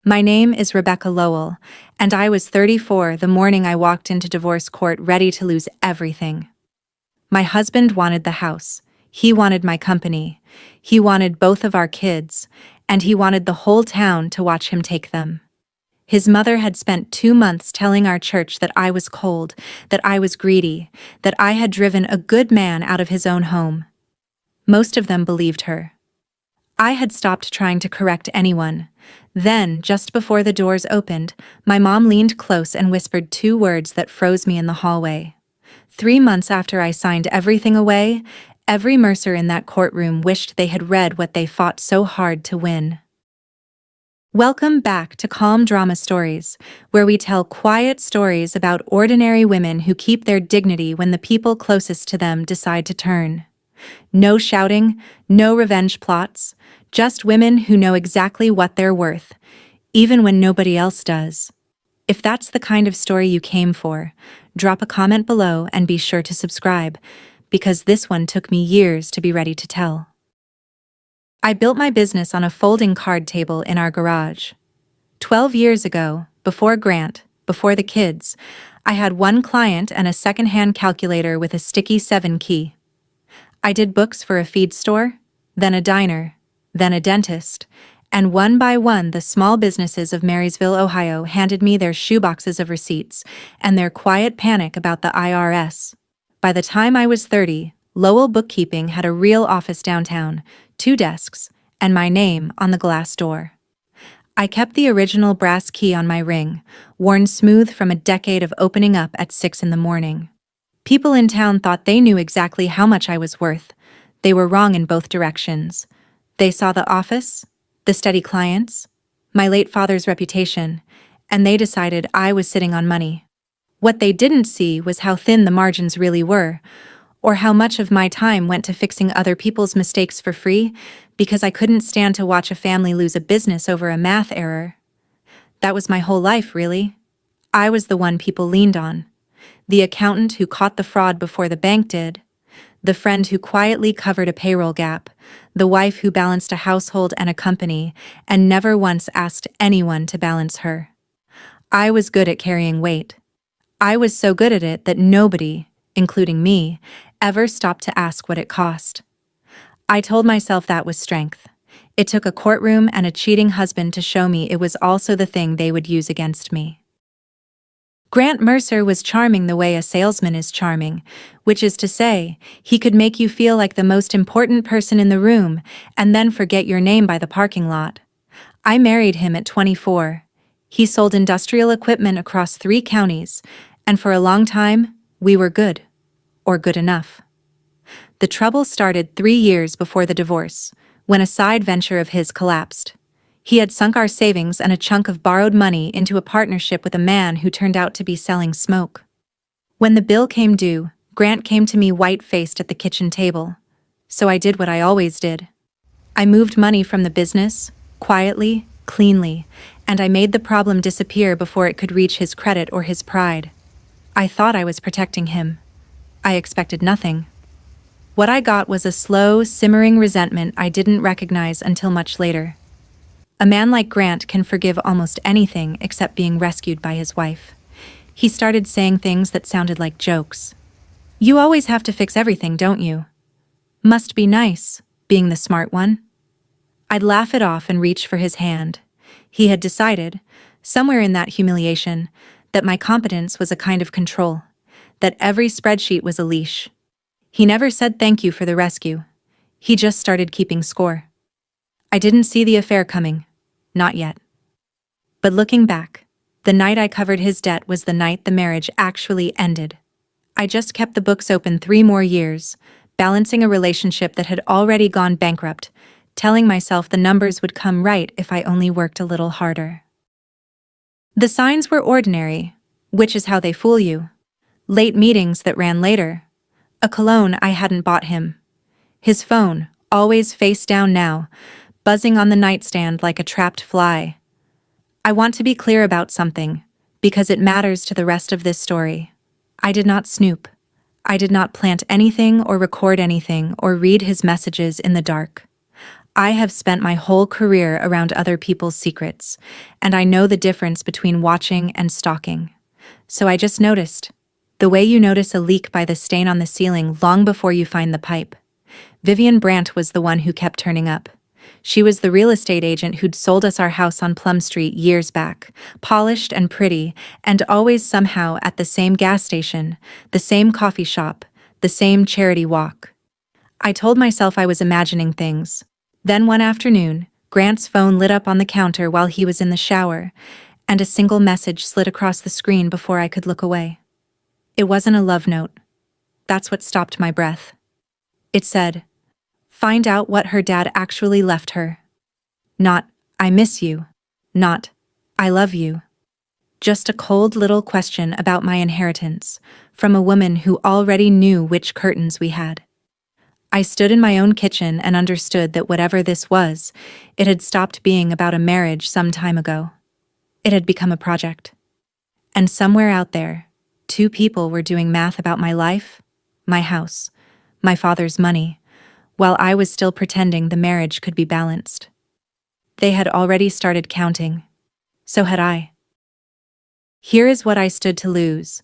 My name is Rebecca Lowell, and I was 34 the morning I walked into divorce court ready to lose everything. My husband wanted the house. He wanted my company. He wanted both of our kids, and he wanted the whole town to watch him take them. His mother had spent 2 months telling our church that I was cold, that I was greedy, that I had driven a good man out of his own home. Most of them believed her. I had stopped trying to correct anyone. Then, just before the doors opened, my mom leaned close and whispered 2 words that froze me in the hallway. 3 months after I signed everything away, every Mercer in that courtroom wished they had read what they fought so hard to win. Welcome back to Calm Drama Stories, where we tell quiet stories about ordinary women who keep their dignity when the people closest to them decide to turn. No shouting, no revenge plots, just women who know exactly what they're worth, even when nobody else does. If that's the kind of story you came for, drop a comment below and be sure to subscribe, because this one took me years to be ready to tell. I built my business on a folding card table in our garage. 12 years ago, before Grant, before the kids, I had one client and a second-hand calculator with a sticky 7 key. I did books for a feed store, then a diner, then a dentist, and one by one the small businesses of Marysville, Ohio handed me their shoeboxes of receipts and their quiet panic about the IRS. By the time I was 30, Lowell Bookkeeping had a real office downtown, 2 desks, and my name on the glass door. I kept the original brass key on my ring, worn smooth from a decade of opening up at 6 in the morning. People in town thought they knew exactly how much I was worth. They were wrong in both directions. They saw the office, the steady clients, my late father's reputation, and they decided I was sitting on money. What they didn't see was how thin the margins really were, or how much of my time went to fixing other people's mistakes for free because I couldn't stand to watch a family lose a business over a math error. That was my whole life, really. I was the one people leaned on. The accountant who caught the fraud before the bank did, the friend who quietly covered a payroll gap, the wife who balanced a household and a company and never once asked anyone to balance her. I was good at carrying weight. I was so good at it that nobody, including me, ever stopped to ask what it cost. I told myself that was strength. It took a courtroom and a cheating husband to show me it was also the thing they would use against me. Grant Mercer was charming the way a salesman is charming, which is to say, he could make you feel like the most important person in the room and then forget your name by the parking lot. I married him at 24. He sold industrial equipment across 3 counties, and for a long time, we were good, or good enough. The trouble started 3 years before the divorce, when a side venture of his collapsed. He had sunk our savings and a chunk of borrowed money into a partnership with a man who turned out to be selling smoke. When the bill came due, Grant came to me white-faced at the kitchen table. So I did what I always did. I moved money from the business, quietly, cleanly, and I made the problem disappear before it could reach his credit or his pride. I thought I was protecting him. I expected nothing. What I got was a slow, simmering resentment I didn't recognize until much later. A man like Grant can forgive almost anything except being rescued by his wife. He started saying things that sounded like jokes. "You always have to fix everything, don't you? Must be nice, being the smart one." I'd laugh it off and reach for his hand. He had decided, somewhere in that humiliation, that my competence was a kind of control, that every spreadsheet was a leash. He never said thank you for the rescue. He just started keeping score. I didn't see the affair coming. Not yet. But looking back, the night I covered his debt was the night the marriage actually ended. I just kept the books open 3 more years, balancing a relationship that had already gone bankrupt, telling myself the numbers would come right if I only worked a little harder. The signs were ordinary, which is how they fool you. Late meetings that ran later. A cologne I hadn't bought him. His phone, always face down now, buzzing on the nightstand like a trapped fly. I want to be clear about something, because it matters to the rest of this story. I did not snoop. I did not plant anything or record anything or read his messages in the dark. I have spent my whole career around other people's secrets, and I know the difference between watching and stalking. So I just noticed. The way you notice a leak by the stain on the ceiling long before you find the pipe. Vivian Brandt was the one who kept turning up. She was the real estate agent who'd sold us our house on Plum Street years back, polished and pretty, and always somehow at the same gas station, the same coffee shop, the same charity walk. I told myself I was imagining things. Then one afternoon, Grant's phone lit up on the counter while he was in the shower, and a single message slid across the screen before I could look away. It wasn't a love note. That's what stopped my breath. It said, "Find out what her dad actually left her." Not, "I miss you." Not, "I love you." Just a cold little question about my inheritance, from a woman who already knew which curtains we had. I stood in my own kitchen and understood that whatever this was, it had stopped being about a marriage some time ago. It had become a project. And somewhere out there, two people were doing math about my life, my house, my father's money, while I was still pretending the marriage could be balanced. They had already started counting. So had I. Here is what I stood to lose,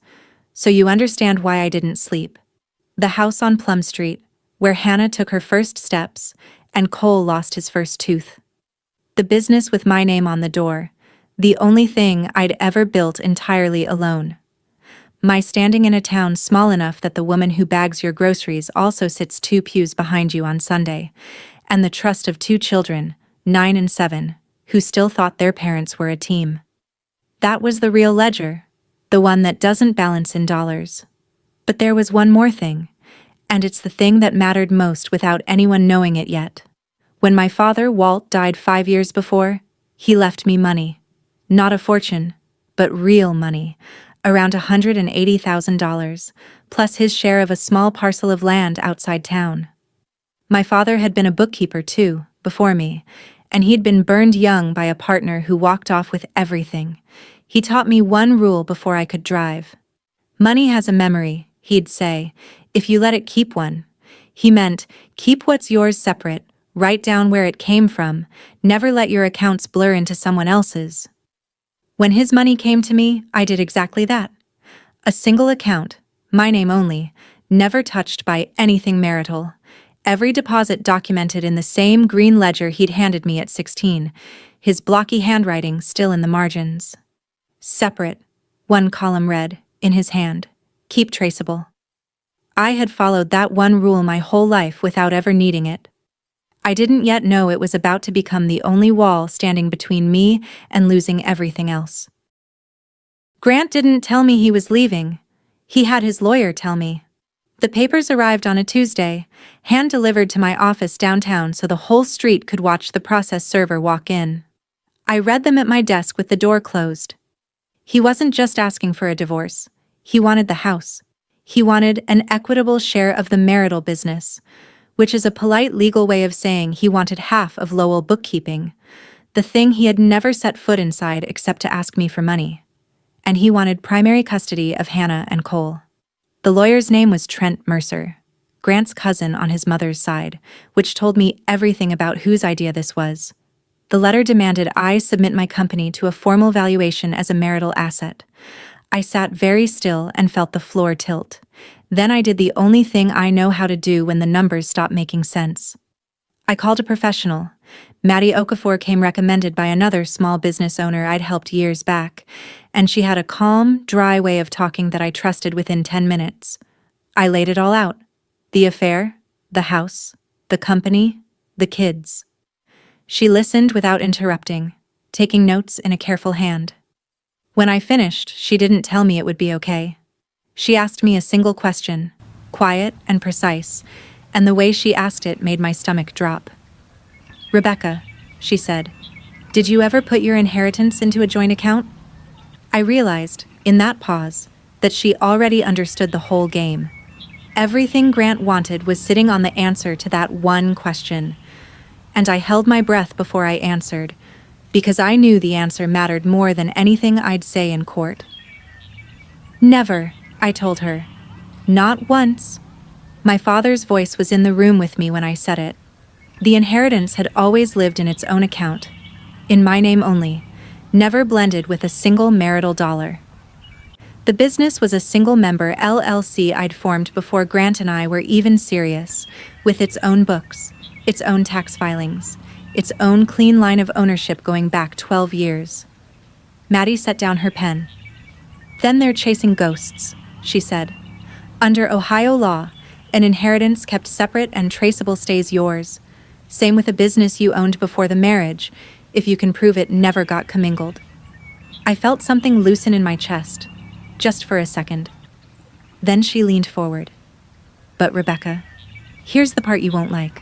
so you understand why I didn't sleep. The house on Plum Street, where Hannah took her first steps and Cole lost his first tooth. The business with my name on the door, the only thing I'd ever built entirely alone. My standing in a town small enough that the woman who bags your groceries also sits 2 pews behind you on Sunday, and the trust of 2 children, 9 and 7, who still thought their parents were a team. That was the real ledger, the one that doesn't balance in dollars. But there was one more thing, and it's the thing that mattered most without anyone knowing it yet. When my father, Walt, died 5 years before, he left me money. Not a fortune, but real money, around $180,000, plus his share of a small parcel of land outside town. My father had been a bookkeeper too, before me, and he'd been burned young by a partner who walked off with everything. He taught me one rule before I could drive. Money has a memory, he'd say, if you let it keep one. He meant, keep what's yours separate, write down where it came from, never let your accounts blur into someone else's. When his money came to me, I did exactly that. A single account, my name only, never touched by anything marital. Every deposit documented in the same green ledger he'd handed me at 16, his blocky handwriting still in the margins. Separate, one column read, in his hand, keep traceable. I had followed that one rule my whole life without ever needing it. I didn't yet know it was about to become the only wall standing between me and losing everything else. Grant didn't tell me he was leaving. He had his lawyer tell me. The papers arrived on a Tuesday, hand-delivered to my office downtown so the whole street could watch the process server walk in. I read them at my desk with the door closed. He wasn't just asking for a divorce. He wanted the house. He wanted an equitable share of the marital business, which is a polite legal way of saying he wanted half of Lowell bookkeeping, the thing he had never set foot inside except to ask me for money. And he wanted primary custody of Hannah and Cole. The lawyer's name was Trent Mercer, Grant's cousin on his mother's side, which told me everything about whose idea this was. The letter demanded I submit my company to a formal valuation as a marital asset. I sat very still and felt the floor tilt. Then I did the only thing I know how to do when the numbers stop making sense. I called a professional. Maddie Okafor came recommended by another small business owner I'd helped years back, and she had a calm, dry way of talking that I trusted within 10 minutes. I laid it all out. The affair, the house, the company, the kids. She listened without interrupting, taking notes in a careful hand. When I finished, she didn't tell me it would be okay. She asked me a single question, quiet and precise, and the way she asked it made my stomach drop. "Rebecca," she said, "did you ever put your inheritance into a joint account?" I realized, in that pause, that she already understood the whole game. Everything Grant wanted was sitting on the answer to that one question. And I held my breath before I answered, because I knew the answer mattered more than anything I'd say in court. "Never," I told her. "Not once." My father's voice was in the room with me when I said it. The inheritance had always lived in its own account, in my name only, never blended with a single marital dollar. The business was a single-member LLC I'd formed before Grant and I were even serious, with its own books, its own tax filings, its own clean line of ownership going back 12 years. Maddie set down her pen. "Then they're chasing ghosts," she said. "Under Ohio law, an inheritance kept separate and traceable stays yours. Same with a business you owned before the marriage, if you can prove it never got commingled." I felt something loosen in my chest, just for a second. Then she leaned forward. "But Rebecca, here's the part you won't like.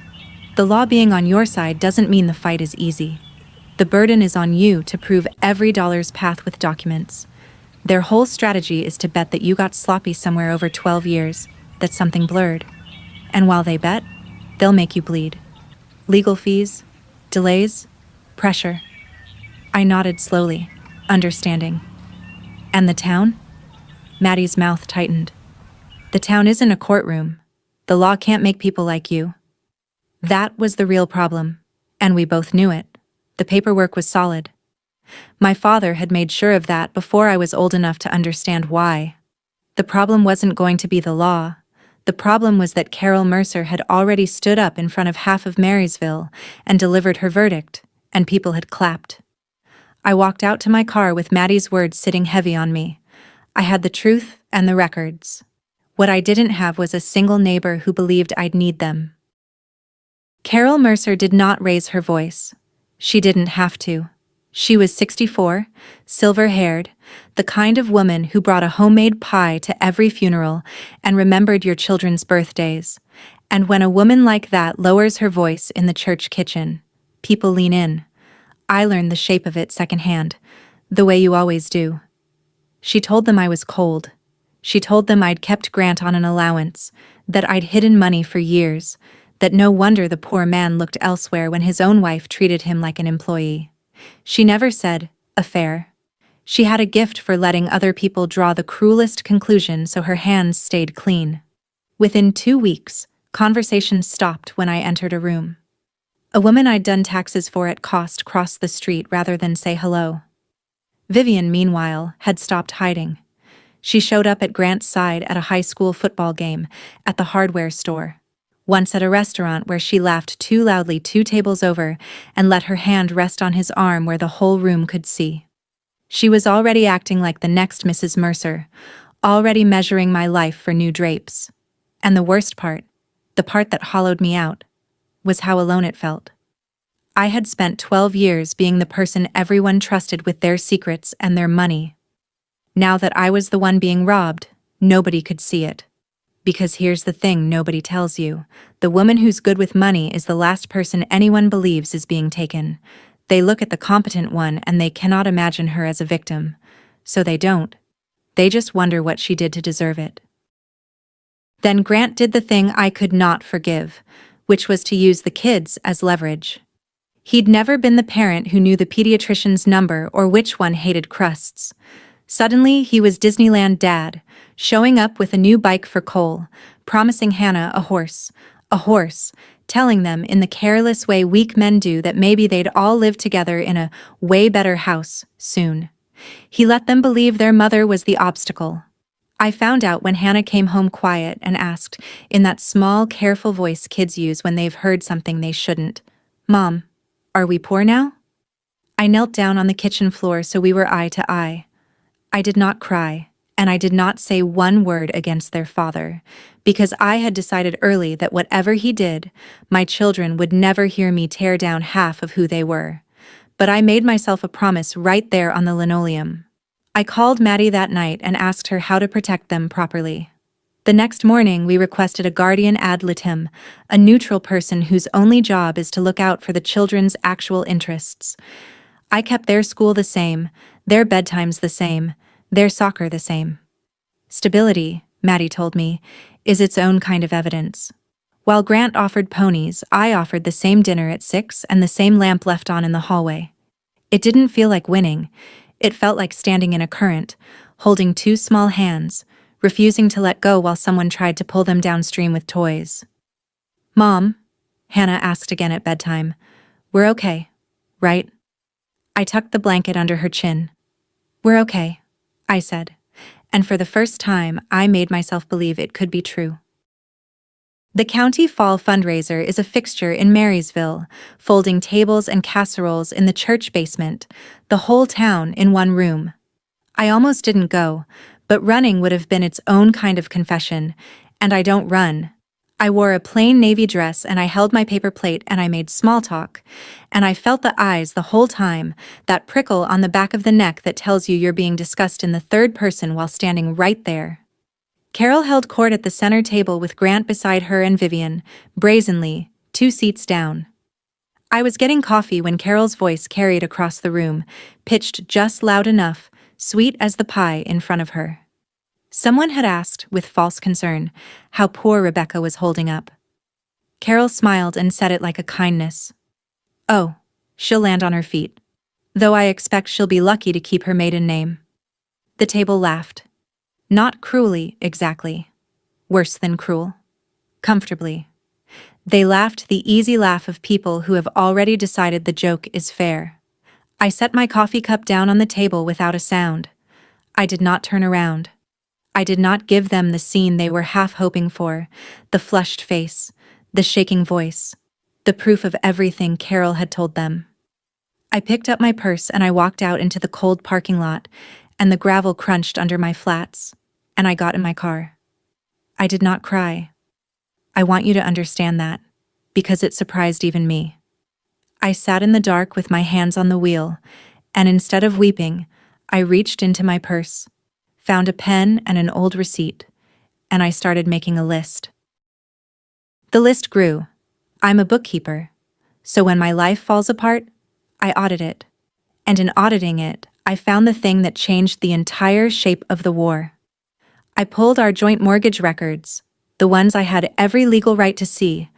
The law being on your side doesn't mean the fight is easy. The burden is on you to prove every dollar's path with documents. Their whole strategy is to bet that you got sloppy somewhere over 12 years, that something blurred. And while they bet, they'll make you bleed. Legal fees, delays, pressure." I nodded slowly, understanding. "And the town?" Maddie's mouth tightened. "The town isn't a courtroom. The law can't make people like you." That was the real problem, and we both knew it. The paperwork was solid. My father had made sure of that before I was old enough to understand why. The problem wasn't going to be the law. The problem was that Carol Mercer had already stood up in front of half of Marysville and delivered her verdict, and people had clapped. I walked out to my car with Maddie's words sitting heavy on me. I had the truth and the records. What I didn't have was a single neighbor who believed I'd need them. Carol Mercer did not raise her voice. She didn't have to. She was 64, silver-haired, the kind of woman who brought a homemade pie to every funeral and remembered your children's birthdays. And when a woman like that lowers her voice in the church kitchen, people lean in. I learned the shape of it secondhand, the way you always do. She told them I was cold. She told them I'd kept Grant on an allowance, that I'd hidden money for years, that no wonder the poor man looked elsewhere when his own wife treated him like an employee. She never said, "affair." She had a gift for letting other people draw the cruelest conclusion so her hands stayed clean. Within 2 weeks, conversation stopped when I entered a room. A woman I'd done taxes for at cost crossed the street rather than say hello. Vivian, meanwhile, had stopped hiding. She showed up at Grant's side at a high school football game, at the hardware store, once at a restaurant where she laughed too loudly 2 tables over and let her hand rest on his arm where the whole room could see. She was already acting like the next Mrs. Mercer, already measuring my life for new drapes. And the worst part, the part that hollowed me out, was how alone it felt. I had spent 12 years being the person everyone trusted with their secrets and their money. Now that I was the one being robbed, nobody could see it. Because here's the thing nobody tells you. The woman who's good with money is the last person anyone believes is being taken. They look at the competent one and they cannot imagine her as a victim. So they don't. They just wonder what she did to deserve it. Then Grant did the thing I could not forgive, which was to use the kids as leverage. He'd never been the parent who knew the pediatrician's number or which one hated crusts. Suddenly, he was Disneyland Dad, showing up with a new bike for Cole, promising Hannah a horse, telling them in the careless way weak men do that maybe they'd all live together in a way better house soon. He let them believe their mother was the obstacle. I found out when Hannah came home quiet and asked, in that small, careful voice kids use when they've heard something they shouldn't, "Mom, are we poor now?" I knelt down on the kitchen floor so we were eye to eye. I did not cry, and I did not say one word against their father, because I had decided early that whatever he did, my children would never hear me tear down half of who they were. But I made myself a promise right there on the linoleum. I called Maddie that night and asked her how to protect them properly. The next morning, we requested a guardian ad litem, a neutral person whose only job is to look out for the children's actual interests. I kept their school the same, their bedtimes the same, their soccer the same. Stability, Maddie told me, is its own kind of evidence. While Grant offered ponies, I offered the same dinner at 6 and the same lamp left on in the hallway. It didn't feel like winning. It felt like standing in a current, holding 2 small hands, refusing to let go while someone tried to pull them downstream with toys. "Mom," Hannah asked again at bedtime. We're okay, right? I tucked the blanket under her chin. We're okay, I said, and for the first time, I made myself believe it could be true. The County Fall fundraiser is a fixture in Marysville, folding tables and casseroles in the church basement, the whole town in one room. I almost didn't go, but running would have been its own kind of confession, and I don't run. I wore a plain navy dress and I held my paper plate and I made small talk, and I felt the eyes the whole time, that prickle on the back of the neck that tells you you're being discussed in the third person while standing right there. Carol held court at the center table with Grant beside her and Vivian, brazenly, 2 seats down. I was getting coffee when Carol's voice carried across the room, pitched just loud enough, sweet as the pie in front of her. Someone had asked, with false concern, how poor Rebecca was holding up. Carol smiled and said it like a kindness. Oh, she'll land on her feet. Though I expect she'll be lucky to keep her maiden name. The table laughed. Not cruelly, exactly. Worse than cruel. Comfortably. They laughed the easy laugh of people who have already decided the joke is fair. I set my coffee cup down on the table without a sound. I did not turn around. I did not give them the scene they were half hoping for, the flushed face, the shaking voice, the proof of everything Carol had told them. I picked up my purse and I walked out into the cold parking lot, and the gravel crunched under my flats, and I got in my car. I did not cry. I want you to understand that, because it surprised even me. I sat in the dark with my hands on the wheel, and instead of weeping, I reached into my purse, found a pen and an old receipt, and I started making a list. The list grew. I'm a bookkeeper, so when my life falls apart, I audit it. And in auditing it, I found the thing that changed the entire shape of the war. I pulled our joint mortgage records, the ones I had every legal right to see,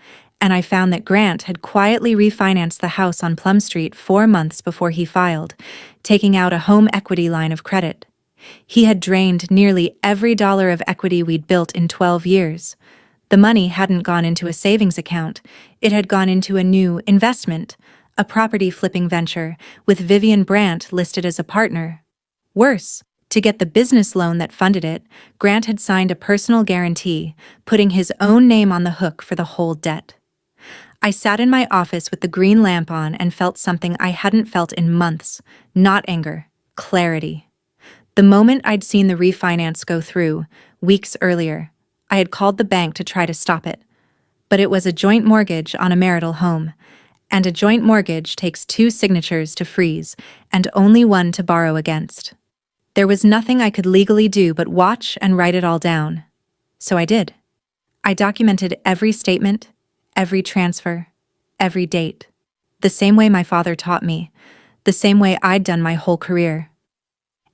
and I found that Grant had quietly refinanced the house on Plum Street 4 months before he filed, taking out a home equity line of credit. He had drained nearly every dollar of equity we'd built in 12 years. The money hadn't gone into a savings account, it had gone into a new investment, a property flipping venture, with Vivian Brandt listed as a partner. Worse, to get the business loan that funded it, Grant had signed a personal guarantee, putting his own name on the hook for the whole debt. I sat in my office with the green lamp on and felt something I hadn't felt in months, not anger, clarity. The moment I'd seen the refinance go through, weeks earlier, I had called the bank to try to stop it. But it was a joint mortgage on a marital home, and a joint mortgage takes 2 signatures to freeze and only 1 to borrow against. There was nothing I could legally do but watch and write it all down. So I did. I documented every statement, every transfer, every date, the same way my father taught me, the same way I'd done my whole career.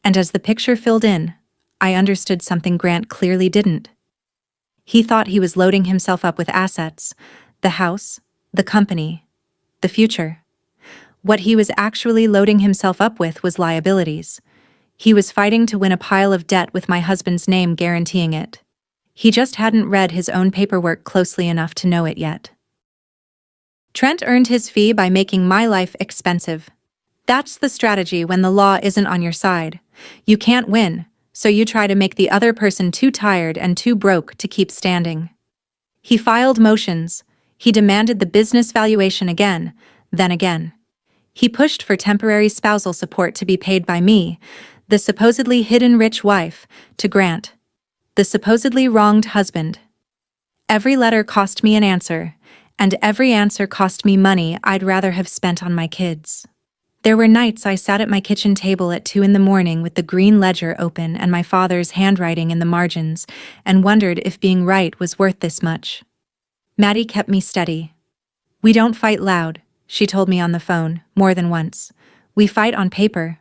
And as the picture filled in, I understood something Grant clearly didn't. He thought he was loading himself up with assets, the house, the company, the future. What he was actually loading himself up with was liabilities. He was fighting to win a pile of debt with my husband's name guaranteeing it. He just hadn't read his own paperwork closely enough to know it yet. Trent earned his fee by making my life expensive. That's the strategy when the law isn't on your side. You can't win, so you try to make the other person too tired and too broke to keep standing. He filed motions. He demanded the business valuation again, then again. He pushed for temporary spousal support to be paid by me, the supposedly hidden rich wife, to Grant, the supposedly wronged husband. Every letter cost me an answer, and every answer cost me money I'd rather have spent on my kids. There were nights I sat at my kitchen table at 2 a.m. with the green ledger open and my father's handwriting in the margins, and wondered if being right was worth this much. Maddie kept me steady. We don't fight loud, she told me on the phone, more than once. We fight on paper.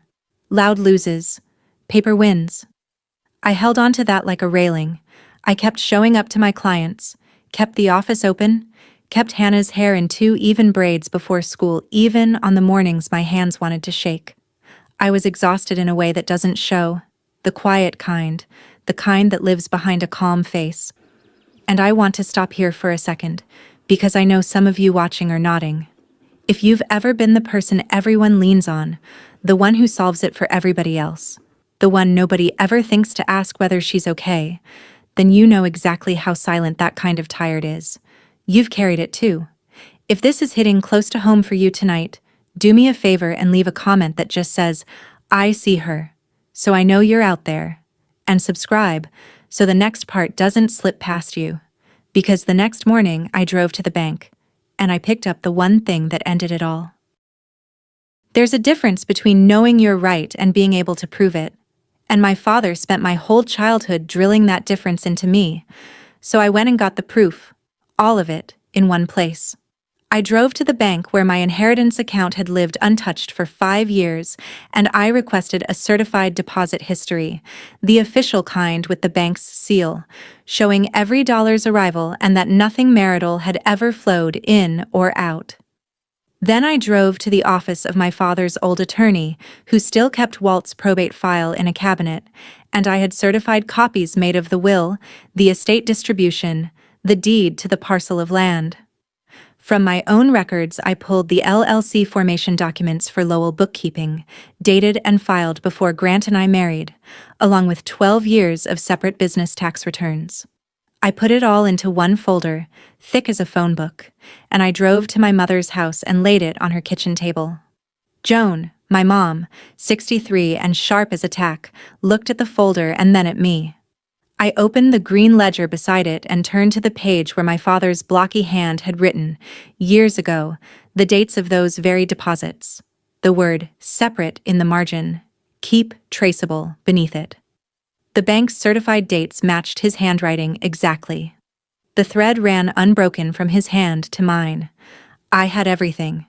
Loud loses. Paper wins. I held on to that like a railing. I kept showing up to my clients, kept the office open, kept Hannah's hair in 2 even braids before school, even on the mornings my hands wanted to shake. I was exhausted in a way that doesn't show, the quiet kind, the kind that lives behind a calm face. And I want to stop here for a second, because I know some of you watching are nodding. If you've ever been the person everyone leans on, the one who solves it for everybody else, the one nobody ever thinks to ask whether she's okay, then you know exactly how silent that kind of tired is. You've carried it too. If this is hitting close to home for you tonight, do me a favor and leave a comment that just says, "I see her," so I know you're out there. And subscribe, so the next part doesn't slip past you. Because the next morning I drove to the bank, and I picked up the one thing that ended it all. There's a difference between knowing you're right and being able to prove it. And my father spent my whole childhood drilling that difference into me. So I went and got the proof, all of it, in one place. I drove to the bank where my inheritance account had lived untouched for 5 years, and I requested a certified deposit history, the official kind with the bank's seal, showing every dollar's arrival and that nothing marital had ever flowed in or out. Then I drove to the office of my father's old attorney, who still kept Walt's probate file in a cabinet, and I had certified copies made of the will, the estate distribution, the deed to the parcel of land. From my own records, I pulled the LLC formation documents for Lowell bookkeeping, dated and filed before Grant and I married, along with 12 years of separate business tax returns. I put it all into one folder, thick as a phone book, and I drove to my mother's house and laid it on her kitchen table. Joan, my mom, 63 and sharp as a tack, looked at the folder and then at me. I opened the green ledger beside it and turned to the page where my father's blocky hand had written, years ago, the dates of those very deposits. The word "separate" in the margin, "keep traceable" beneath it. The bank's certified dates matched his handwriting exactly. The thread ran unbroken from his hand to mine. I had everything.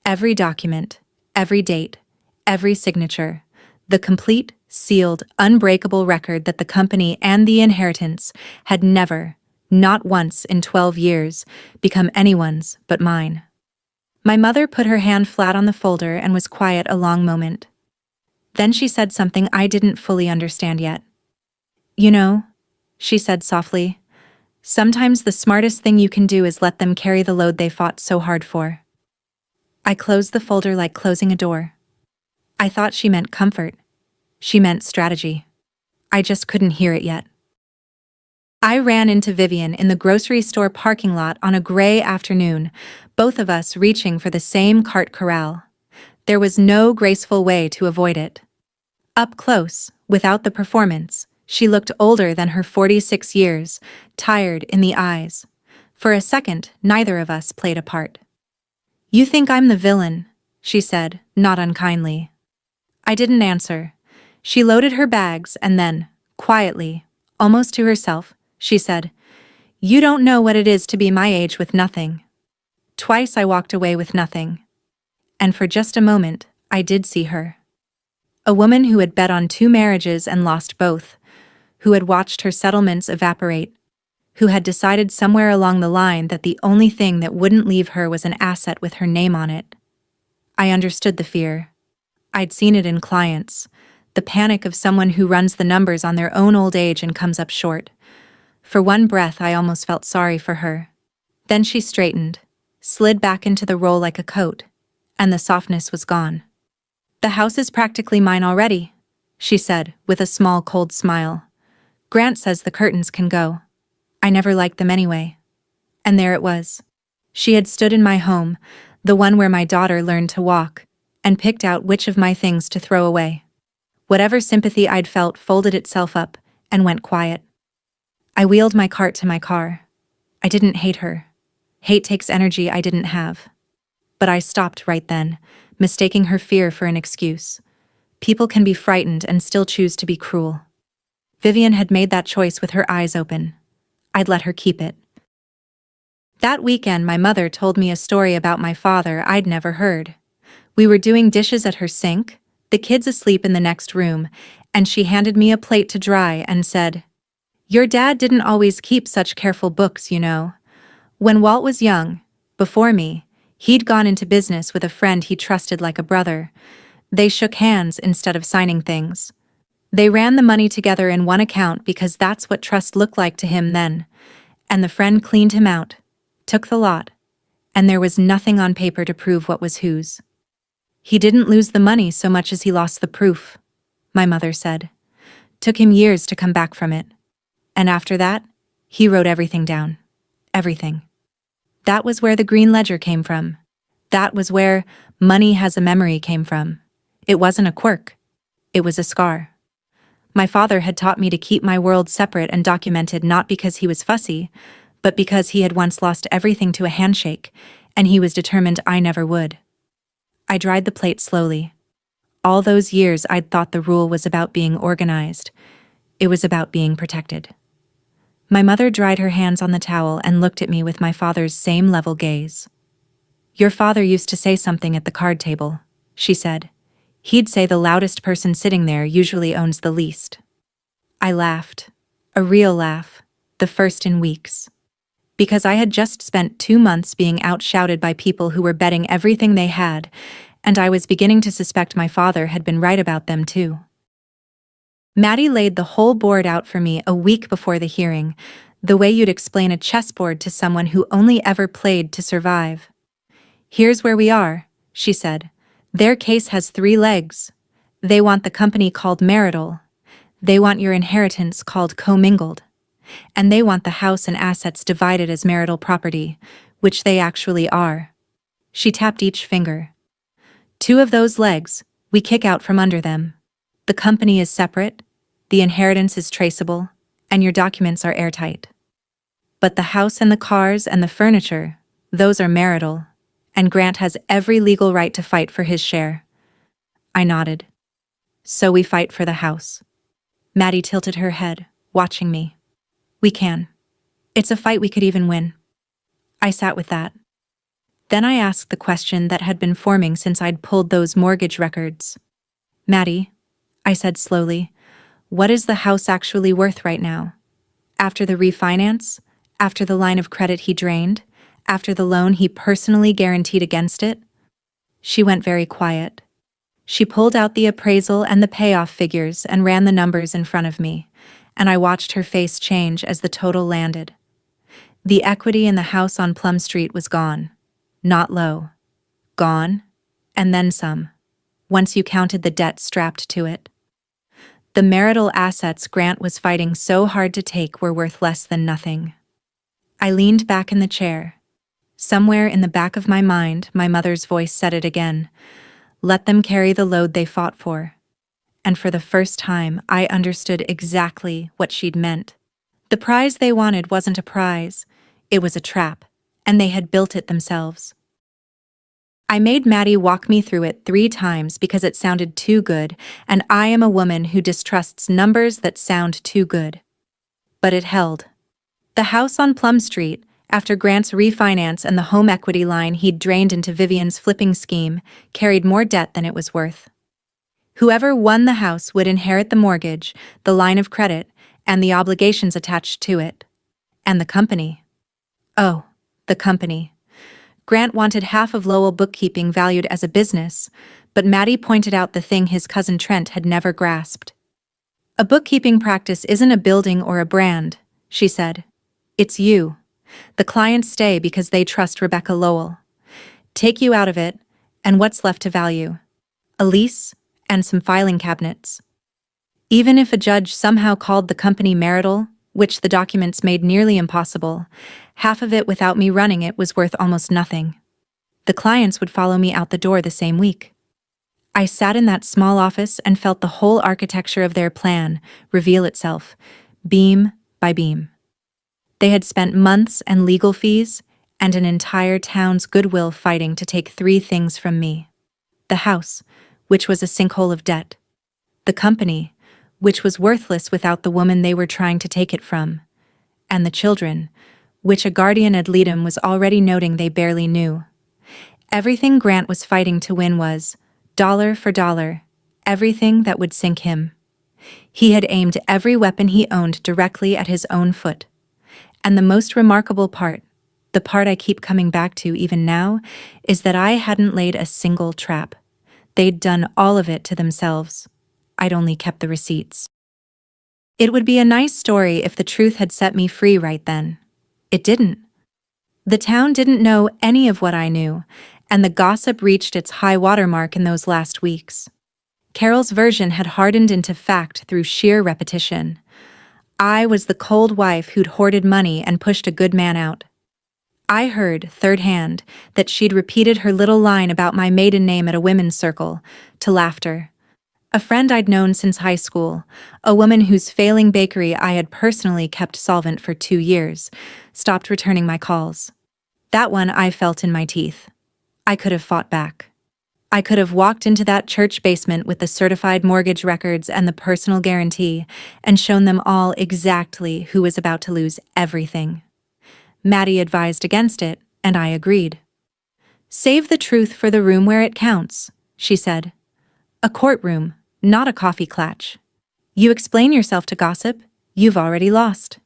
Every document, every date, every signature. The complete, sealed, unbreakable record that the company and the inheritance had never, not once in 12 years, become anyone's but mine. My mother put her hand flat on the folder and was quiet a long moment. Then she said something I didn't fully understand yet. "You know," she said softly, "sometimes the smartest thing you can do is let them carry the load they fought so hard for." I closed the folder like closing a door. I thought she meant comfort. She meant strategy. I just couldn't hear it yet. I ran into Vivian in the grocery store parking lot on a gray afternoon, both of us reaching for the same cart corral. There was no graceful way to avoid it. Up close, without the performance, she looked older than her 46 years, tired in the eyes. For a second, neither of us played a part. "You think I'm the villain," she said, not unkindly. I didn't answer. She loaded her bags and then, quietly, almost to herself, she said, "You don't know what it is to be my age with nothing." Twice I walked away with nothing. And for just a moment, I did see her. A woman who had bet on 2 marriages and lost both, who had watched her settlements evaporate, who had decided somewhere along the line that the only thing that wouldn't leave her was an asset with her name on it. I understood the fear. I'd seen it in clients, the panic of someone who runs the numbers on their own old age and comes up short. For one breath, I almost felt sorry for her. Then she straightened, slid back into the roll like a coat, and the softness was gone. "The house is practically mine already," she said, with a small cold smile. "Grant says the curtains can go. I never liked them anyway." And there it was. She had stood in my home, the one where my daughter learned to walk, and picked out which of my things to throw away. Whatever sympathy I'd felt folded itself up and went quiet. I wheeled my cart to my car. I didn't hate her. Hate takes energy I didn't have. But I stopped right then, mistaking her fear for an excuse. People can be frightened and still choose to be cruel. Vivian had made that choice with her eyes open. I'd let her keep it. That weekend, my mother told me a story about my father I'd never heard. We were doing dishes at her sink, the kids asleep in the next room, and she handed me a plate to dry and said, "Your dad didn't always keep such careful books, you know. When Walt was young, before me, he'd gone into business with a friend he trusted like a brother. They shook hands instead of signing things. They ran the money together in one account because that's what trust looked like to him then, and the friend cleaned him out, took the lot, and there was nothing on paper to prove what was whose. He didn't lose the money so much as he lost the proof, my mother said. Took him years to come back from it. And after that, he wrote everything down. Everything. That was where the green ledger came from. That was where money has a memory came from. It wasn't a quirk. It was a scar. My father had taught me to keep my world separate and documented, not because he was fussy, but because he had once lost everything to a handshake, and he was determined I never would. I dried the plate slowly. All those years I'd thought the rule was about being organized. It was about being protected. My mother dried her hands on the towel and looked at me with my father's same level gaze. Your father used to say something at the card table, she said. He'd say the loudest person sitting there usually owns the least. I laughed. A real laugh. The first in weeks. Because I had just spent 2 months being outshouted by people who were betting everything they had, and I was beginning to suspect my father had been right about them too. Maddie laid the whole board out for me a week before the hearing, the way you'd explain a chessboard to someone who only ever played to survive. Here's where we are, she said. Their case has 3 legs. They want the company called marital. They want your inheritance called commingled. And they want the house and assets divided as marital property, which they actually are. She tapped each finger. 2 of those legs, we kick out from under them. The company is separate, the inheritance is traceable, and your documents are airtight. But the house and the cars and the furniture, those are marital, and Grant has every legal right to fight for his share. I nodded. So we fight for the house. Maddie tilted her head, watching me. We can. It's a fight we could even win. I sat with that. Then I asked the question that had been forming since I'd pulled those mortgage records. Maddie, I said slowly, what is the house actually worth right now? After the refinance? After the line of credit he drained? After the loan he personally guaranteed against it? She went very quiet. She pulled out the appraisal and the payoff figures and ran the numbers in front of me, and I watched her face change as the total landed. The equity in the house on Plum Street was gone. Not low. Gone, and then some, once you counted the debt strapped to it. The marital assets Grant was fighting so hard to take were worth less than nothing. I leaned back in the chair. Somewhere in the back of my mind, my mother's voice said it again. Let them carry the load they fought for. And for the first time, I understood exactly what she'd meant. The prize they wanted wasn't a prize. It was a trap, and they had built it themselves. I made Maddie walk me through it 3 times because it sounded too good, and I am a woman who distrusts numbers that sound too good. But it held. The house on Plum Street, after Grant's refinance and the home equity line he'd drained into Vivian's flipping scheme, carried more debt than it was worth. Whoever won the house would inherit the mortgage, the line of credit, and the obligations attached to it. And the company. Oh, the company. Grant wanted half of Lowell bookkeeping valued as a business, but Maddie pointed out the thing his cousin Trent had never grasped. A bookkeeping practice isn't a building or a brand, she said. It's you. The clients stay because they trust Rebecca Lowell. Take you out of it, and what's left to value? A lease and some filing cabinets. Even if a judge somehow called the company marital, which the documents made nearly impossible, half of it without me running it was worth almost nothing. The clients would follow me out the door the same week. I sat in that small office and felt the whole architecture of their plan reveal itself, beam by beam. They had spent months and legal fees and an entire town's goodwill fighting to take 3 things from me. The house, which was a sinkhole of debt. The company, which was worthless without the woman they were trying to take it from. And the children, which a guardian ad litem was already noting they barely knew. Everything Grant was fighting to win was, dollar for dollar, everything that would sink him. He had aimed every weapon he owned directly at his own foot. And the most remarkable part, the part I keep coming back to even now, is that I hadn't laid a single trap. They'd done all of it to themselves. I'd only kept the receipts. It would be a nice story if the truth had set me free right then. It didn't. The town didn't know any of what I knew, and the gossip reached its high water mark in those last weeks. Carol's version had hardened into fact through sheer repetition. I was the cold wife who'd hoarded money and pushed a good man out. I heard, third hand, that she'd repeated her little line about my maiden name at a women's circle, to laughter. A friend I'd known since high school, a woman whose failing bakery I had personally kept solvent for 2 years, stopped returning my calls. That one I felt in my teeth. I could have fought back. I could have walked into that church basement with the certified mortgage records and the personal guarantee and shown them all exactly who was about to lose everything. Maddie advised against it, and I agreed. "Save the truth for the room where it counts," she said. "A courtroom, not a coffee clatch. You explain yourself to gossip, you've already lost."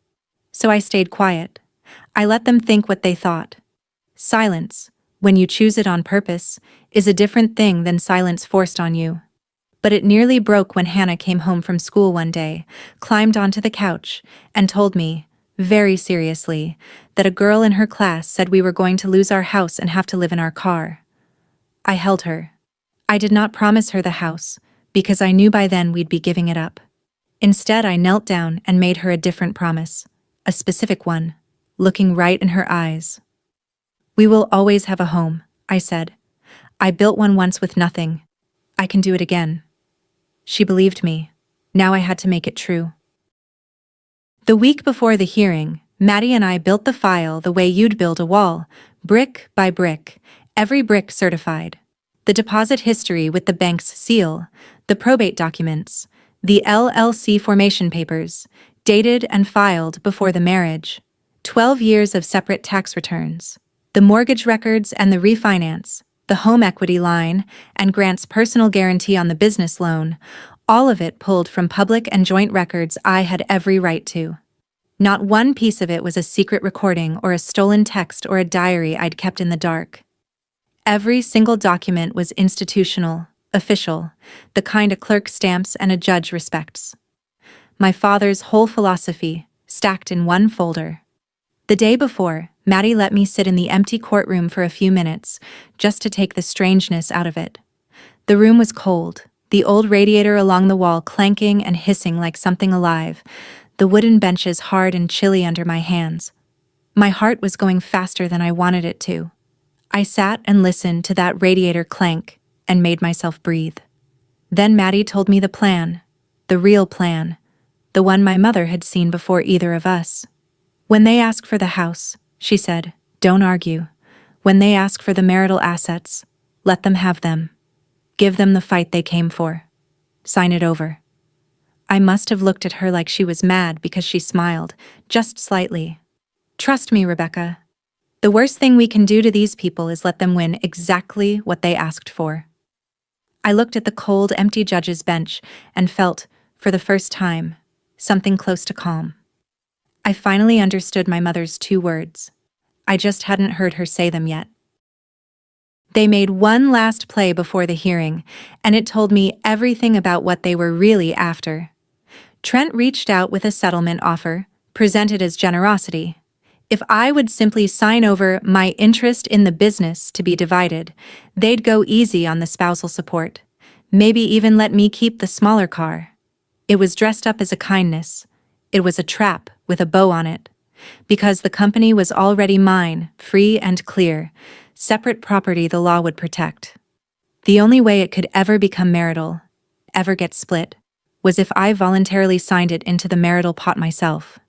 So I stayed quiet. I let them think what they thought. Silence, when you choose it on purpose, is a different thing than silence forced on you. But it nearly broke when Hannah came home from school one day, climbed onto the couch, and told me, very seriously, that a girl in her class said we were going to lose our house and have to live in our car. I held her. I did not promise her the house, because I knew by then we'd be giving it up. Instead, I knelt down and made her a different promise, a specific one, looking right in her eyes. "We will always have a home," I said. "I built one once with nothing. I can do it again." She believed me. Now I had to make it true. The week before the hearing, Maddie and I built the file the way you'd build a wall, brick by brick, every brick certified. The deposit history with the bank's seal, the probate documents, the LLC formation papers, dated and filed before the marriage, 12 years of separate tax returns, the mortgage records and the refinance, the home equity line, and Grant's personal guarantee on the business loan, all of it pulled from public and joint records I had every right to. Not one piece of it was a secret recording or a stolen text or a diary I'd kept in the dark. Every single document was institutional, official, the kind a clerk stamps and a judge respects. My father's whole philosophy, stacked in one folder. The day before, Maddie let me sit in the empty courtroom for a few minutes, just to take the strangeness out of it. The room was cold, the old radiator along the wall clanking and hissing like something alive, the wooden benches hard and chilly under my hands. My heart was going faster than I wanted it to. I sat and listened to that radiator clank and made myself breathe. Then Maddie told me the plan, the real plan, the one my mother had seen before either of us. "When they ask for the house," she said, "don't argue. When they ask for the marital assets, let them have them. Give them the fight they came for. Sign it over." I must have looked at her like she was mad because she smiled, just slightly. "Trust me, Rebecca. The worst thing we can do to these people is let them win exactly what they asked for." I looked at the cold, empty judge's bench and felt, for the first time, something close to calm. I finally understood my mother's 2 words. I just hadn't heard her say them yet. They made one last play before the hearing, and it told me everything about what they were really after. Trent reached out with a settlement offer, presented as generosity. If I would simply sign over my interest in the business to be divided, they'd go easy on the spousal support, maybe even let me keep the smaller car. It was dressed up as a kindness. It was a trap with a bow on it. Because the company was already mine, free and clear, separate property the law would protect. The only way it could ever become marital, ever get split, was if I voluntarily signed it into the marital pot myself.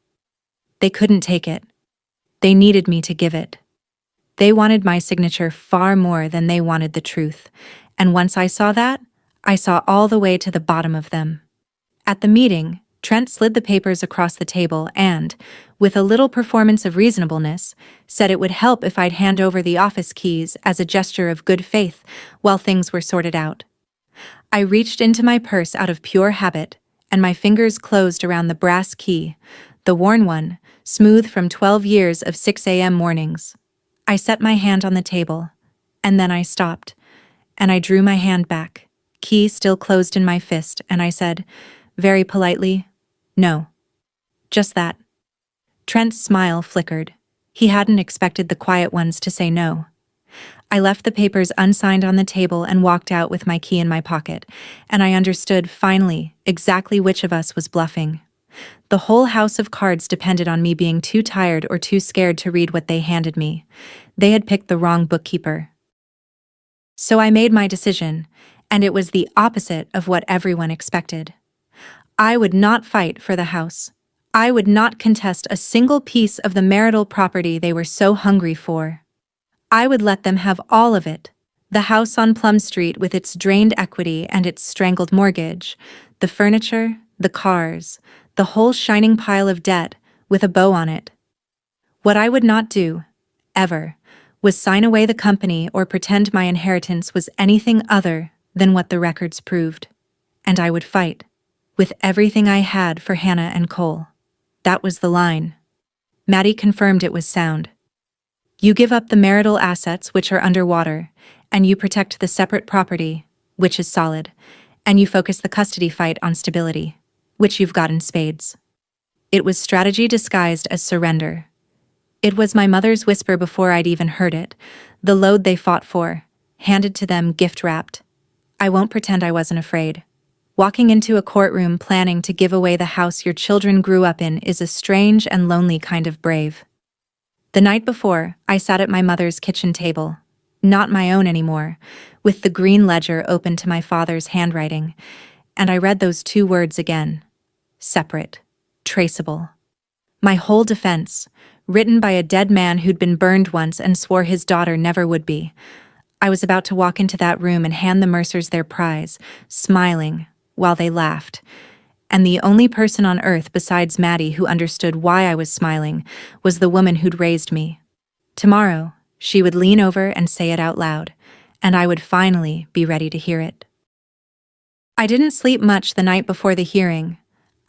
They couldn't take it. They needed me to give it. They wanted my signature far more than they wanted the truth, and once I saw that, I saw all the way to the bottom of them. At the meeting, Trent slid the papers across the table and, with a little performance of reasonableness, said it would help if I'd hand over the office keys as a gesture of good faith while things were sorted out. I reached into my purse out of pure habit, and my fingers closed around the brass key, the worn one, smooth from 12 years of 6 a.m. mornings. I set my hand on the table, and then I stopped, and I drew my hand back, key still closed in my fist, and I said, very politely, "No." Just that. Trent's smile flickered. He hadn't expected the quiet ones to say no. I left the papers unsigned on the table and walked out with my key in my pocket, and I understood, finally, exactly which of us was bluffing. The whole house of cards depended on me being too tired or too scared to read what they handed me. They had picked the wrong bookkeeper. So I made my decision, and it was the opposite of what everyone expected. I would not fight for the house. I would not contest a single piece of the marital property they were so hungry for. I would let them have all of it. The house on Plum Street with its drained equity and its strangled mortgage, the furniture, the cars, the whole shining pile of debt with a bow on it. What I would not do, ever, was sign away the company or pretend my inheritance was anything other than what the records proved. And I would fight, with everything I had, for Hannah and Cole. That was the line. Maddie confirmed it was sound. You give up the marital assets, which are underwater, and you protect the separate property, which is solid, and you focus the custody fight on stability, which you've got in spades. It was strategy disguised as surrender. It was my mother's whisper before I'd even heard it, the load they fought for, handed to them gift-wrapped. I won't pretend I wasn't afraid. Walking into a courtroom planning to give away the house your children grew up in is a strange and lonely kind of brave. The night before, I sat at my mother's kitchen table, not my own anymore, with the green ledger open to my father's handwriting, and I read those two words again. Separate. Traceable. My whole defense, written by a dead man who'd been burned once and swore his daughter never would be. I was about to walk into that room and hand the Mercers their prize, smiling, while they laughed. And the only person on earth besides Maddie who understood why I was smiling was the woman who'd raised me. Tomorrow, she would lean over and say it out loud, and I would finally be ready to hear it. I didn't sleep much the night before the hearing.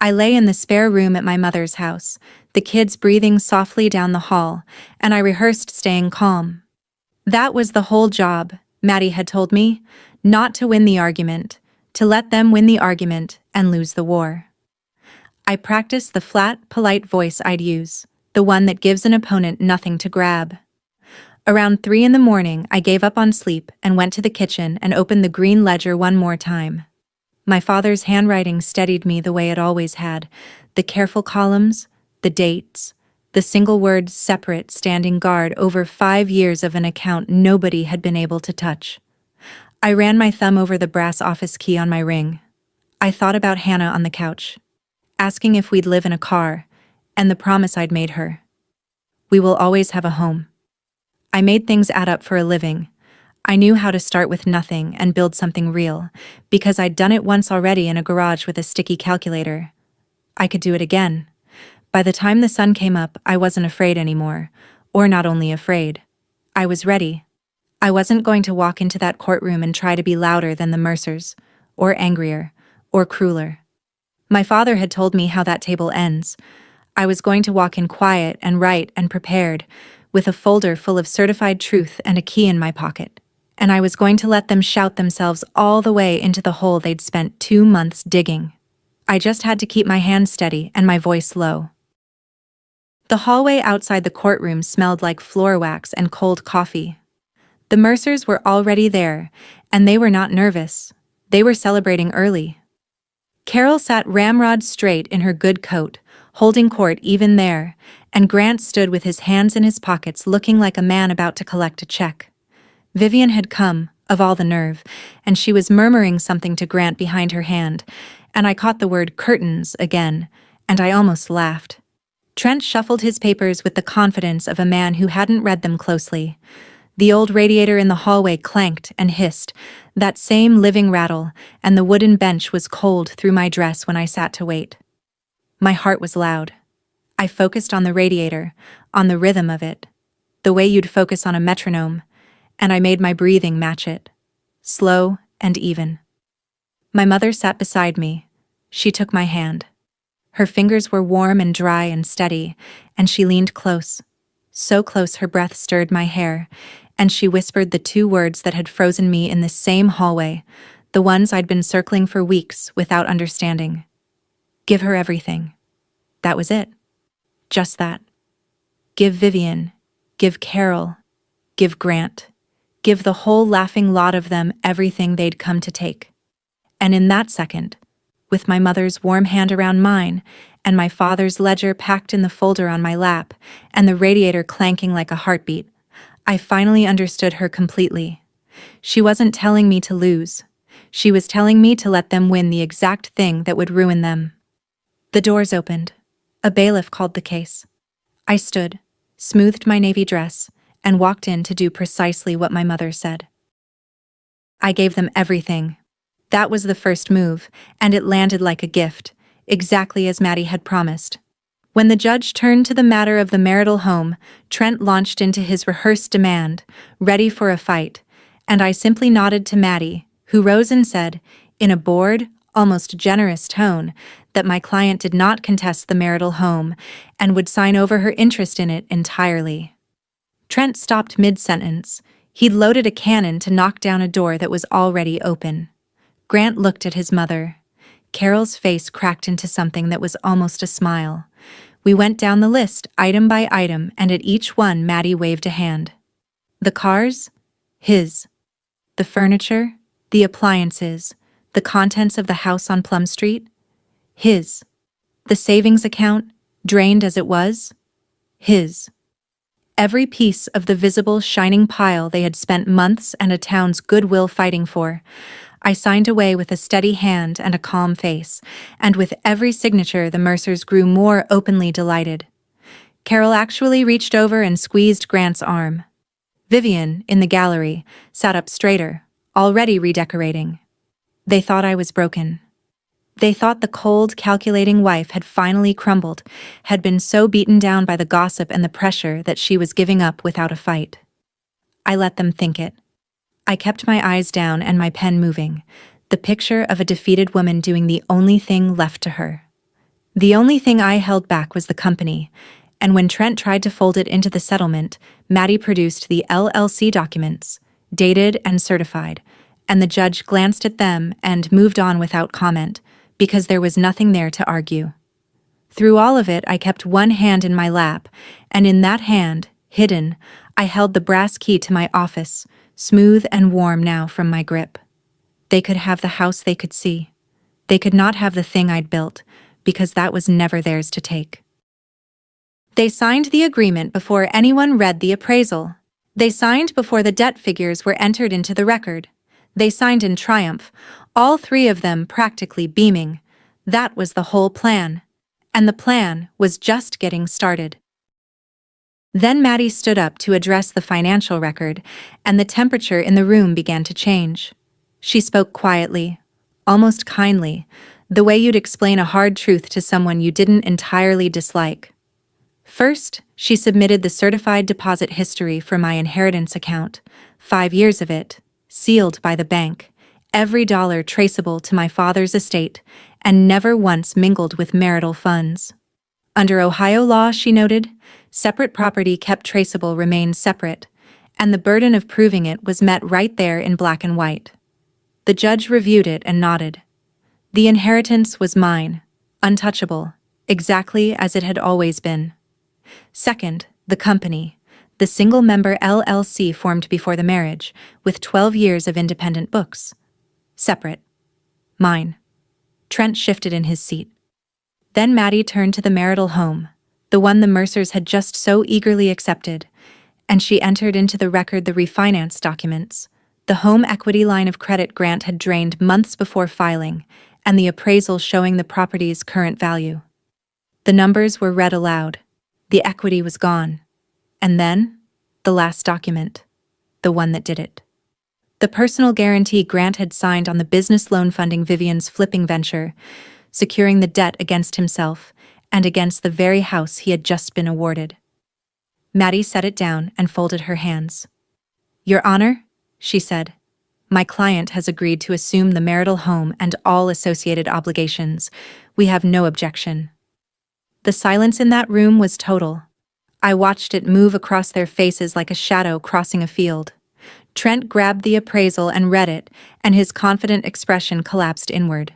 I lay in the spare room at my mother's house, the kids breathing softly down the hall, and I rehearsed staying calm. That was the whole job, Maddie had told me, not to win the argument, to let them win the argument and lose the war. I practiced the flat, polite voice I'd use, the one that gives an opponent nothing to grab. Around 3 a.m, I gave up on sleep and went to the kitchen and opened the green ledger one more time. My father's handwriting steadied me the way it always had, the careful columns, the dates, the single word separate standing guard over 5 years of an account nobody had been able to touch. I ran my thumb over the brass office key on my ring. I thought about Hannah on the couch, asking if we'd live in a car, and the promise I'd made her. We will always have a home. I made things add up for a living. I knew how to start with nothing and build something real, because I'd done it once already in a garage with a sticky calculator. I could do it again. By the time the sun came up, I wasn't afraid anymore, or not only afraid. I was ready. I wasn't going to walk into that courtroom and try to be louder than the Mercers, or angrier, or crueler. My father had told me how that table ends. I was going to walk in quiet and right and prepared, with a folder full of certified truth and a key in my pocket. And I was going to let them shout themselves all the way into the hole they'd spent 2 months digging. I just had to keep my hands steady and my voice low. The hallway outside the courtroom smelled like floor wax and cold coffee. The Mercers were already there, and they were not nervous. They were celebrating early. Carol sat ramrod straight in her good coat, holding court even there, and Grant stood with his hands in his pockets looking like a man about to collect a check. Vivian had come, of all the nerve, and she was murmuring something to Grant behind her hand, and I caught the word curtains again, and I almost laughed. Trent shuffled his papers with the confidence of a man who hadn't read them closely. The old radiator in the hallway clanked and hissed, that same living rattle, and the wooden bench was cold through my dress when I sat to wait. My heart was loud. I focused on the radiator, on the rhythm of it, the way you'd focus on a metronome, and I made my breathing match it, slow and even. My mother sat beside me. She took my hand. Her fingers were warm and dry and steady, and she leaned close, so close her breath stirred my hair, and she whispered the 2 words that had frozen me in this same hallway, the ones I'd been circling for weeks without understanding. Give her everything. That was it. Just that. Give Vivian Give Carol. Give Grant. Give the whole laughing lot of them everything they'd come to take. And in that second, with my mother's warm hand around mine, and my father's ledger packed in the folder on my lap, and the radiator clanking like a heartbeat, I finally understood her completely. She wasn't telling me to lose. She was telling me to let them win the exact thing that would ruin them. The doors opened. A bailiff called the case. I stood, smoothed my navy dress, and walked in to do precisely what my mother said. I gave them everything. That was the first move, and it landed like a gift, exactly as Maddie had promised. When the judge turned to the matter of the marital home, Trent launched into his rehearsed demand, ready for a fight, and I simply nodded to Maddie, who rose and said, in a bored, almost generous tone, that my client did not contest the marital home and would sign over her interest in it entirely. Trent stopped mid-sentence. He'd loaded a cannon to knock down a door that was already open. Grant looked at his mother. Carol's face cracked into something that was almost a smile. We went down the list, item by item, and at each one Maddie waved a hand. The cars? His. The furniture? The appliances? The contents of the house on Plum Street? His. The savings account, drained as it was? His. Every piece of the visible, shining pile they had spent months and a town's goodwill fighting for, I signed away with a steady hand and a calm face, and with every signature the Mercers grew more openly delighted. Carol actually reached over and squeezed Grant's arm. Vivian, in the gallery, sat up straighter, already redecorating. They thought I was broken. They thought the cold, calculating wife had finally crumbled, had been so beaten down by the gossip and the pressure that she was giving up without a fight. I let them think it. I kept my eyes down and my pen moving, the picture of a defeated woman doing the only thing left to her. The only thing I held back was the company, and when Trent tried to fold it into the settlement, Maddie produced the LLC documents, dated and certified, and the judge glanced at them and moved on without comment, because there was nothing there to argue. Through all of it, I kept one hand in my lap, and in that hand, hidden, I held the brass key to my office, smooth and warm now from my grip. They could have the house they could see. They could not have the thing I'd built, because that was never theirs to take. They signed the agreement before anyone read the appraisal. They signed before the debt figures were entered into the record. They signed in triumph, all three of them practically beaming. That was the whole plan. And the plan was just getting started. Then Maddie stood up to address the financial record, and the temperature in the room began to change. She spoke quietly, almost kindly, the way you'd explain a hard truth to someone you didn't entirely dislike. First, she submitted the certified deposit history for my inheritance account, 5 years of it, sealed by the bank, every dollar traceable to my father's estate, and never once mingled with marital funds. Under Ohio law, she noted, separate property kept traceable remained separate, and the burden of proving it was met right there in black and white. The judge reviewed it and nodded. The inheritance was mine, untouchable, exactly as it had always been. Second, the company, the single-member LLC formed before the marriage, with 12 years of independent books. Separate. Mine. Trent shifted in his seat. Then Maddie turned to the marital home, the one the Mercers had just so eagerly accepted, and she entered into the record the refinance documents, the home equity line of credit Grant had drained months before filing, and the appraisal showing the property's current value. The numbers were read aloud. The equity was gone. And then, the last document, the one that did it. The personal guarantee Grant had signed on the business loan funding Vivian's flipping venture, securing the debt against himself and against the very house he had just been awarded. Maddie set it down and folded her hands. Your Honor, she said, my client has agreed to assume the marital home and all associated obligations. We have no objection. The silence in that room was total. I watched it move across their faces like a shadow crossing a field. Trent grabbed the appraisal and read it, and his confident expression collapsed inward.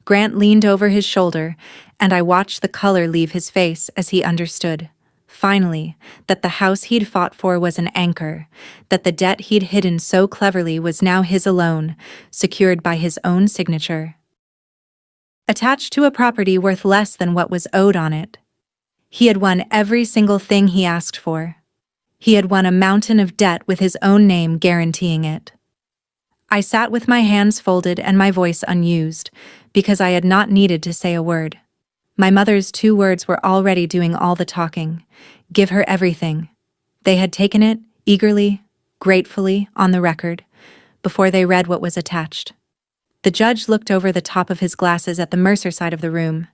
Grant leaned over his shoulder, and I watched the color leave his face as he understood. Finally, that the house he'd fought for was an anchor, that the debt he'd hidden so cleverly was now his alone, secured by his own signature. Attached to a property worth less than what was owed on it. He had won every single thing he asked for. He had won a mountain of debt with his own name guaranteeing it. I sat with my hands folded and my voice unused, because I had not needed to say a word. My mother's 2 words were already doing all the talking. Give her everything. They had taken it, eagerly, gratefully, on the record, before they read what was attached. The judge looked over the top of his glasses at the Mercer side of the room,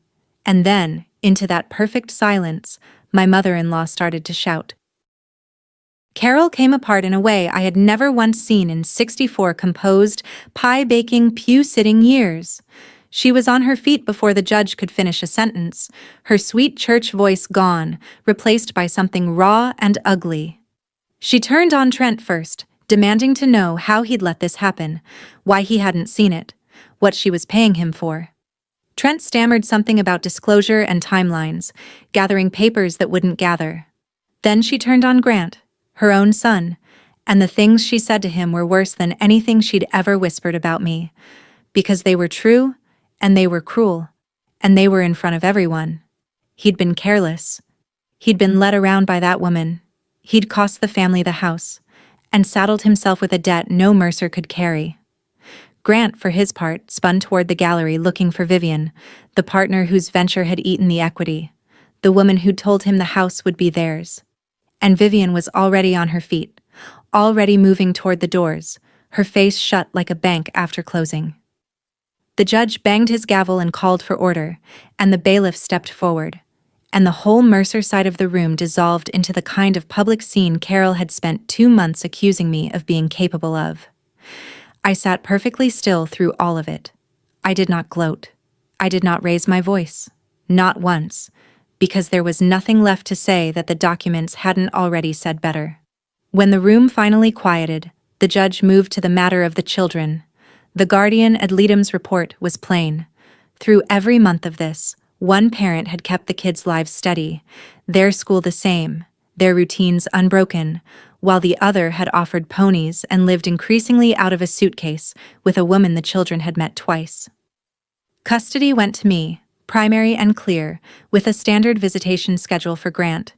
and then, into that perfect silence, my mother-in-law started to shout. Carol came apart in a way I had never once seen in 64 composed, pie-baking, pew-sitting years. She was on her feet before the judge could finish a sentence, her sweet church voice gone, replaced by something raw and ugly. She turned on Trent first, demanding to know how he'd let this happen, why he hadn't seen it, what she was paying him for. Trent stammered something about disclosure and timelines, gathering papers that wouldn't gather. Then she turned on Grant, her own son, and the things she said to him were worse than anything she'd ever whispered about me, because they were true, and they were cruel, and they were in front of everyone. He'd been careless. He'd been led around by that woman. He'd cost the family the house, and saddled himself with a debt no Mercer could carry. Grant, for his part, spun toward the gallery looking for Vivian, the partner whose venture had eaten the equity, the woman who'd told him the house would be theirs. And Vivian was already on her feet, already moving toward the doors, her face shut like a bank after closing. The judge banged his gavel and called for order, and the bailiff stepped forward, and the whole Mercer side of the room dissolved into the kind of public scene Carol had spent 2 months accusing me of being capable of. I sat perfectly still through all of it. I did not gloat. I did not raise my voice. Not once, because there was nothing left to say that the documents hadn't already said better. When the room finally quieted, the judge moved to the matter of the children. The guardian ad litem's report was plain. Through every month of this, one parent had kept the kids' lives steady, their school the same, their routines unbroken, while the other had offered ponies and lived increasingly out of a suitcase with a woman the children had met twice. Custody went to me, primary and clear, with a standard visitation schedule for Grant.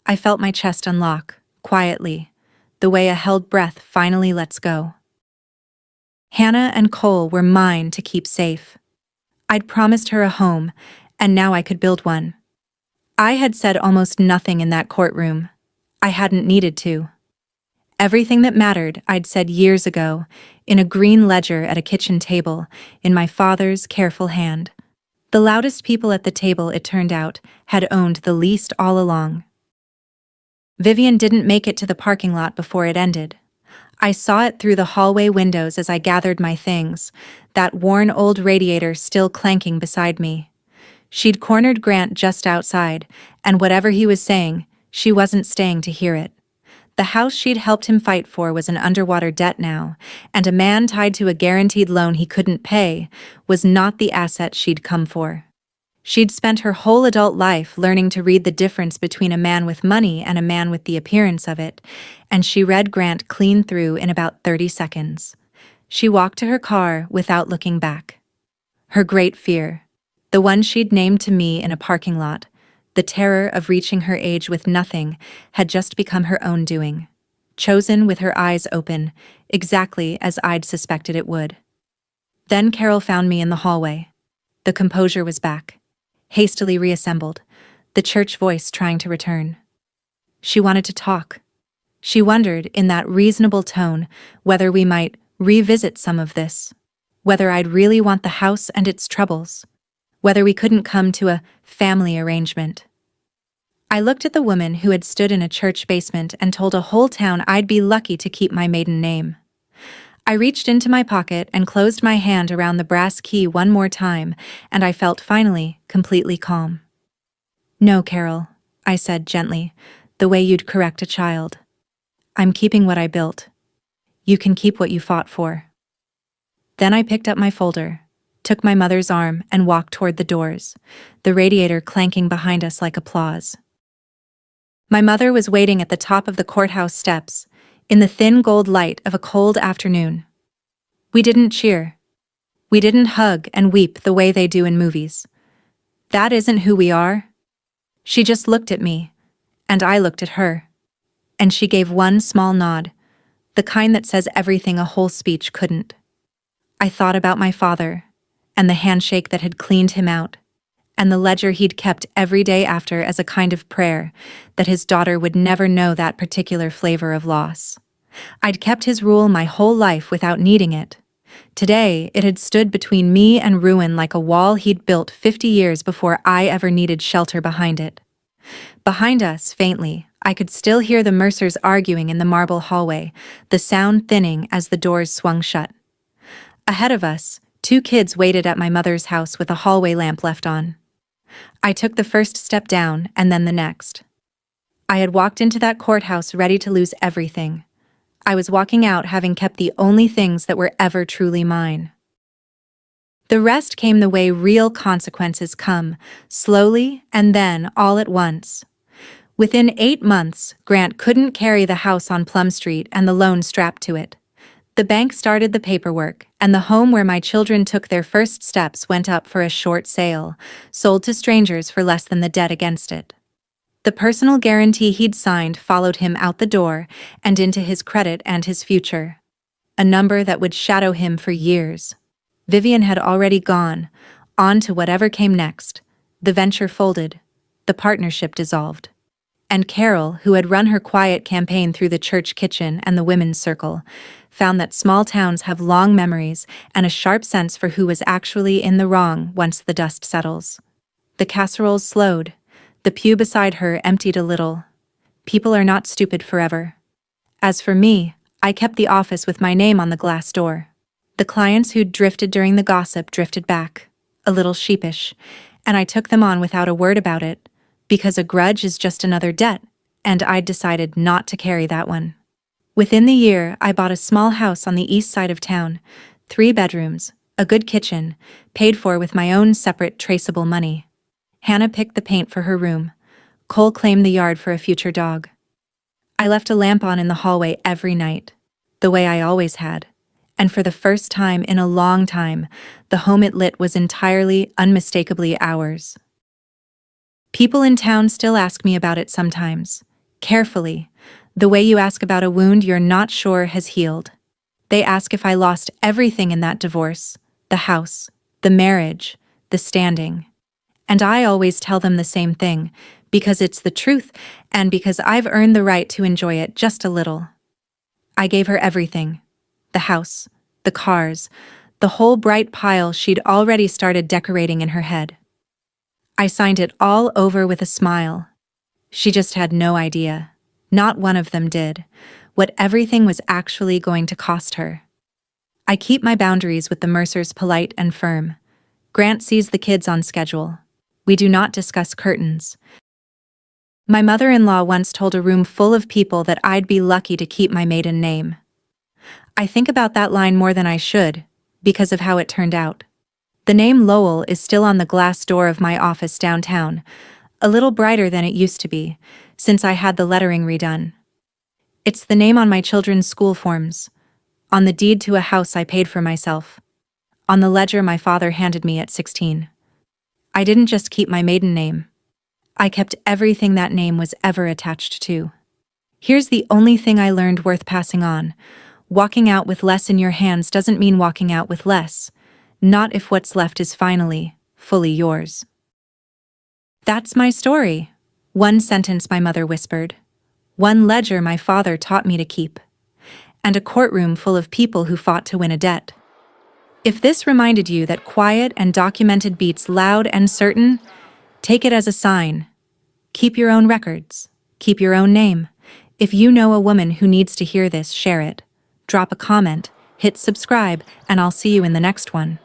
I felt my chest unlock, quietly, the way a held breath finally lets go. Hannah and Cole were mine to keep safe. I'd promised her a home, and now I could build one. I had said almost nothing in that courtroom. I hadn't needed to. Everything that mattered I'd said years ago, in a green ledger at a kitchen table, in my father's careful hand. The loudest people at the table, it turned out, had owned the least all along. Vivian didn't make it to the parking lot before it ended. I saw it through the hallway windows as I gathered my things, that worn old radiator still clanking beside me. She'd cornered Grant just outside, and whatever he was saying, she wasn't staying to hear it. The house she'd helped him fight for was an underwater debt now, and a man tied to a guaranteed loan he couldn't pay was not the asset she'd come for. She'd spent her whole adult life learning to read the difference between a man with money and a man with the appearance of it, and she read Grant clean through in about 30 seconds. She walked to her car without looking back. Her great fear, the one she'd named to me in a parking lot, the terror of reaching her age with nothing, had just become her own doing, chosen with her eyes open, exactly as I'd suspected it would. Then Carol found me in the hallway. The composure was back, hastily reassembled, the church voice trying to return. She wanted to talk. She wondered, in that reasonable tone, whether we might revisit some of this, whether I'd really want the house and its troubles, whether we couldn't come to a family arrangement. I looked at the woman who had stood in a church basement and told a whole town I'd be lucky to keep my maiden name. I reached into my pocket and closed my hand around the brass key one more time, and I felt finally completely calm. "No, Carol," I said gently, the way you'd correct a child. "I'm keeping what I built. You can keep what you fought for." Then I picked up my folder, took my mother's arm, and walked toward the doors, the radiator clanking behind us like applause. My mother was waiting at the top of the courthouse steps, in the thin gold light of a cold afternoon. We didn't cheer. We didn't hug and weep the way they do in movies. That isn't who we are. She just looked at me, and I looked at her. And she gave one small nod, the kind that says everything a whole speech couldn't. I thought about my father, and the handshake that had cleaned him out, and the ledger he'd kept every day after as a kind of prayer that his daughter would never know that particular flavor of loss. I'd kept his rule my whole life without needing it. Today, it had stood between me and ruin like a wall he'd built 50 years before I ever needed shelter behind it. Behind us, faintly, I could still hear the Mercers arguing in the marble hallway, the sound thinning as the doors swung shut. Ahead of us, 2 kids waited at my mother's house with a hallway lamp left on. I took the first step down and then the next. I had walked into that courthouse ready to lose everything. I was walking out having kept the only things that were ever truly mine. The rest came the way real consequences come, slowly and then all at once. Within 8 months, Grant couldn't carry the house on Plum Street and the loan strapped to it. The bank started the paperwork, and the home where my children took their first steps went up for a short sale, sold to strangers for less than the debt against it. The personal guarantee he'd signed followed him out the door and into his credit and his future. A number that would shadow him for years. Vivian had already gone, on to whatever came next. The venture folded. The partnership dissolved. And Carol, who had run her quiet campaign through the church kitchen and the women's circle, found that small towns have long memories and a sharp sense for who was actually in the wrong once the dust settles. The casseroles slowed. The pew beside her emptied a little. People are not stupid forever. As for me, I kept the office with my name on the glass door. The clients who'd drifted during the gossip drifted back, a little sheepish, and I took them on without a word about it, because a grudge is just another debt, and I'd decided not to carry that one. Within the year, I bought a small house on the east side of town, 3 bedrooms, a good kitchen, paid for with my own separate traceable money. Hannah picked the paint for her room. Cole claimed the yard for a future dog. I left a lamp on in the hallway every night, the way I always had, and for the first time in a long time, the home it lit was entirely, unmistakably ours. People in town still ask me about it sometimes, carefully, the way you ask about a wound you're not sure has healed. They ask if I lost everything in that divorce, the house, the marriage, the standing. And I always tell them the same thing, because it's the truth and because I've earned the right to enjoy it just a little. I gave her everything. The house, the cars, the whole bright pile she'd already started decorating in her head. I signed it all over with a smile. She just had no idea. Not one of them did. What everything was actually going to cost her. I keep my boundaries with the Mercers polite and firm. Grant sees the kids on schedule. We do not discuss curtains. My mother-in-law once told a room full of people that I'd be lucky to keep my maiden name. I think about that line more than I should, because of how it turned out. The name Lowell is still on the glass door of my office downtown, a little brighter than it used to be, since I had the lettering redone. It's the name on my children's school forms, on the deed to a house I paid for myself, on the ledger my father handed me at 16. I didn't just keep my maiden name. I kept everything that name was ever attached to. Here's the only thing I learned worth passing on. Walking out with less in your hands doesn't mean walking out with less. Not if what's left is finally, fully yours. That's my story. One sentence my mother whispered. One ledger my father taught me to keep. And a courtroom full of people who fought to win a debt. If this reminded you that quiet and documented beats loud and certain, take it as a sign. Keep your own records. Keep your own name. If you know a woman who needs to hear this, share it. Drop a comment, hit subscribe, and I'll see you in the next one.